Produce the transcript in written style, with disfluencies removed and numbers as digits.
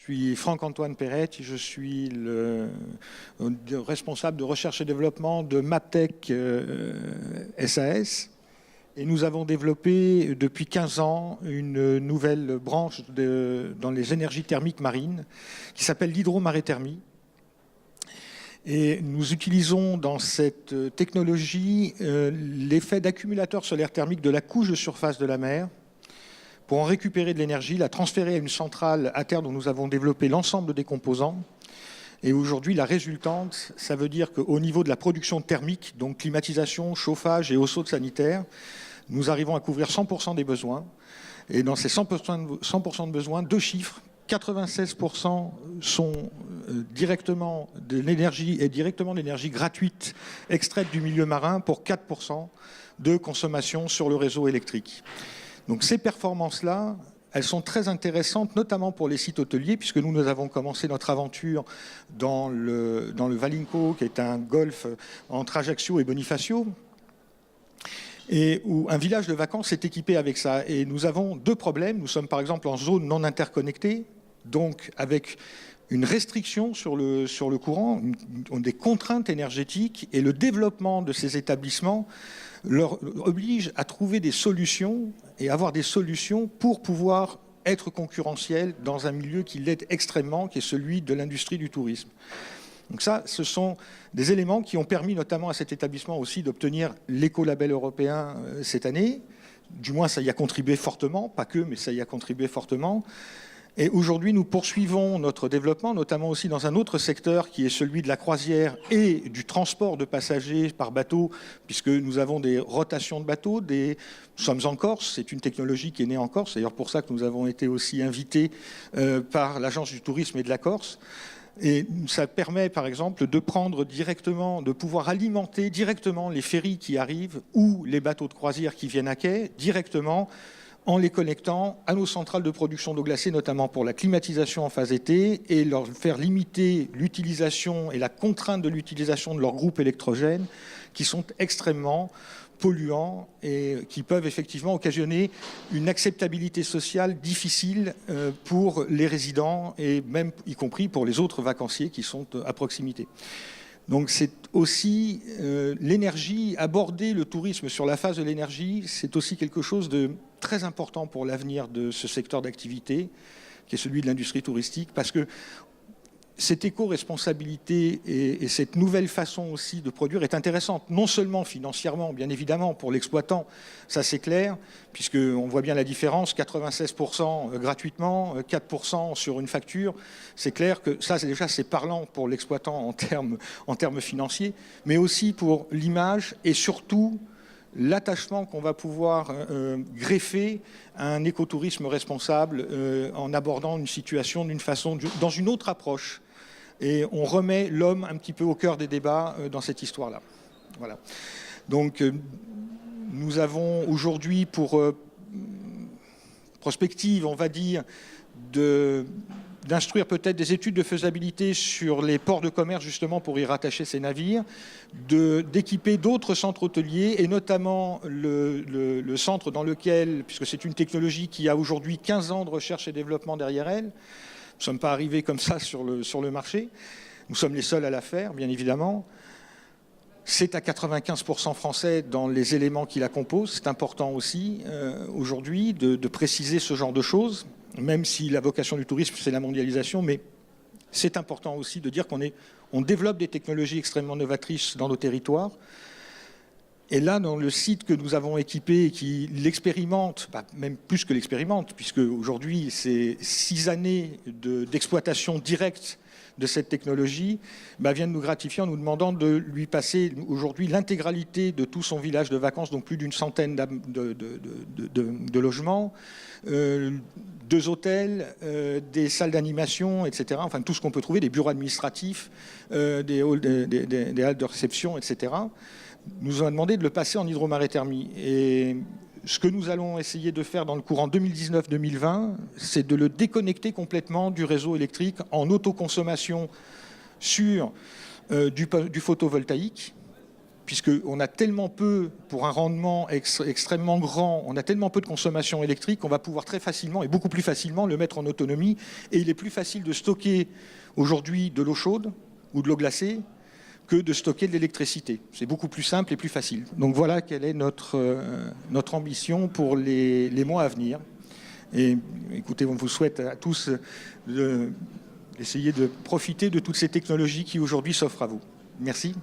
Je suis Franck-Antoine Perrette, je suis le responsable de recherche et développement de Maptech SAS. Et nous avons développé depuis 15 ans une nouvelle branche dans les énergies thermiques marines qui s'appelle l'hydromaréthermie. Et nous utilisons dans cette technologie l'effet d'accumulateur solaire thermique de la couche de surface de la mer pour en récupérer de l'énergie, la transférer à une centrale à terre dont nous avons développé l'ensemble des composants. Et aujourd'hui, la résultante, ça veut dire qu'au niveau de la production thermique, donc climatisation, chauffage et eau chaude sanitaire, nous arrivons à couvrir 100% des besoins. Et dans ces 100% de besoins, deux chiffres, 96% sont directement de l'énergie et directement de l'énergie gratuite extraite du milieu marin pour 4% de consommation sur le réseau électrique. Donc ces performances-là, elles sont très intéressantes, notamment pour les sites hôteliers, puisque nous avons commencé notre aventure dans le Valinco, qui est un golfe entre Ajaccio et Bonifacio, et où un village de vacances est équipé avec ça. Et nous avons deux problèmes. Nous sommes par exemple en zone non interconnectée, donc avec une restriction sur le courant, des contraintes énergétiques, et le développement de ces établissements leur oblige à trouver des solutions et avoir des solutions pour pouvoir être concurrentiels dans un milieu qui l'est extrêmement, qui est celui de l'industrie du tourisme. Donc ça, ce sont des éléments qui ont permis notamment à cet établissement aussi d'obtenir l'écolabel européen cette année. Du moins, ça y a contribué fortement, pas que, mais ça y a contribué fortement. Et aujourd'hui, nous poursuivons notre développement, notamment aussi dans un autre secteur qui est celui de la croisière et du transport de passagers par bateau, puisque nous avons des rotations de bateaux. Nous sommes en Corse, c'est une technologie qui est née en Corse. C'est d'ailleurs pour ça que nous avons été aussi invités par l'Agence du tourisme et de la Corse. Et ça permet, par exemple, de prendre directement, de pouvoir alimenter directement les ferries qui arrivent ou les bateaux de croisière qui viennent à quai, directement, en les connectant à nos centrales de production d'eau glacée, notamment pour la climatisation en phase été, et leur faire limiter l'utilisation et la contrainte de l'utilisation de leurs groupes électrogènes, qui sont extrêmement polluants et qui peuvent effectivement occasionner une acceptabilité sociale difficile pour les résidents et même y compris pour les autres vacanciers qui sont à proximité. Donc c'est aussi l'énergie, aborder le tourisme sur la phase de l'énergie, c'est aussi quelque chose de très important pour l'avenir de ce secteur d'activité, qui est celui de l'industrie touristique, parce que cette éco-responsabilité et cette nouvelle façon aussi de produire est intéressante, non seulement financièrement, bien évidemment, pour l'exploitant, ça c'est clair, puisqu'on voit bien la différence, 96% gratuitement, 4% sur une facture, c'est clair que ça c'est parlant pour l'exploitant en termes financiers, mais aussi pour l'image et surtout l'attachement qu'on va pouvoir greffer à un écotourisme responsable en abordant une situation d'une façon, dans une autre approche. Et on remet l'homme un petit peu au cœur des débats dans cette histoire-là. Voilà. Donc, nous avons aujourd'hui pour prospective, on va dire, d'instruire peut-être des études de faisabilité sur les ports de commerce, justement, pour y rattacher ces navires, d'équiper d'autres centres hôteliers, et notamment le centre dans lequel, puisque c'est une technologie qui a aujourd'hui 15 ans de recherche et développement derrière elle, nous ne sommes pas arrivés comme ça sur le marché. Nous sommes les seuls à la faire, bien évidemment. C'est à 95% français dans les éléments qui la composent. C'est important aussi aujourd'hui de préciser ce genre de choses, même si la vocation du tourisme, c'est la mondialisation. Mais c'est important aussi de dire qu'on développe des technologies extrêmement novatrices dans nos territoires. Et là, dans le site que nous avons équipé et qui l'expérimente, même plus que l'expérimente, puisque aujourd'hui, c'est 6 années d'exploitation directe de cette technologie, vient de nous gratifier en nous demandant de lui passer aujourd'hui l'intégralité de tout son village de vacances, donc plus d'une centaine de logements, 2 hôtels, des salles d'animation, etc. Enfin, tout ce qu'on peut trouver, des bureaux administratifs, des halls de réception, etc. Nous a demandé de le passer en hydromaréthermie. Et ce que nous allons essayer de faire dans le courant 2019-2020, c'est de le déconnecter complètement du réseau électrique en autoconsommation sur du photovoltaïque, puisqu'on a tellement peu, pour un rendement extrêmement grand, on a tellement peu de consommation électrique qu'on va pouvoir très facilement et beaucoup plus facilement le mettre en autonomie. Et il est plus facile de stocker aujourd'hui de l'eau chaude ou de l'eau glacée que de stocker de l'électricité. C'est beaucoup plus simple et plus facile. Donc voilà quelle est notre ambition pour les mois à venir. Et écoutez, on vous souhaite à tous d'essayer de profiter de toutes ces technologies qui aujourd'hui s'offrent à vous. Merci.